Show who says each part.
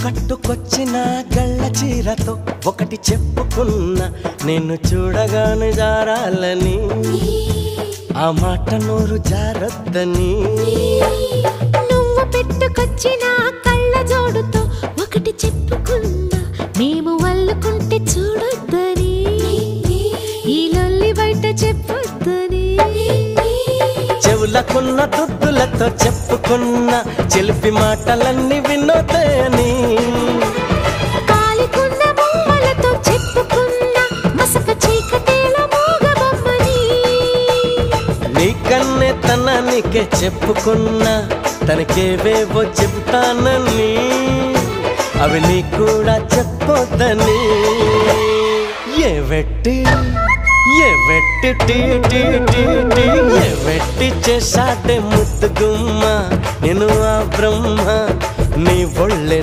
Speaker 1: కట్టుకొచ్చిన గళ్ళ చీరతో ఒకటి చెప్పుకున్నా, నిన్ను చూడగానే జారాలని, ఆ మాట నోరు జారొద్దని.
Speaker 2: నువ్వు పెట్టుకొచ్చిన కళ్ళ జోడుతో ఒకటి చెప్పుకున్నా, మేము వల్లుకుంటే చూడొద్దని, ఈ లొల్లి బయట చెప్పొద్దని.
Speaker 1: చెవులకున్న దుద్దులతో చెప్పుకున్న చెలిపి మాటలన్నీ వినోదని,
Speaker 2: కాలికున్న బొమ్మలతో చెప్పుకున్న మసక చీకటేల మూగబొమ్మని.
Speaker 1: నీకన్నే తనానికే చెప్పుకున్నా, తనకేవేవో చెబుతానని, అవి నీ కూడా చెప్పొద్దని. ఏ వెట్టి చేశాడే ముద్దు గుమ్మ, నేను ఆ బ్రహ్మ నీ ఒళ్ళే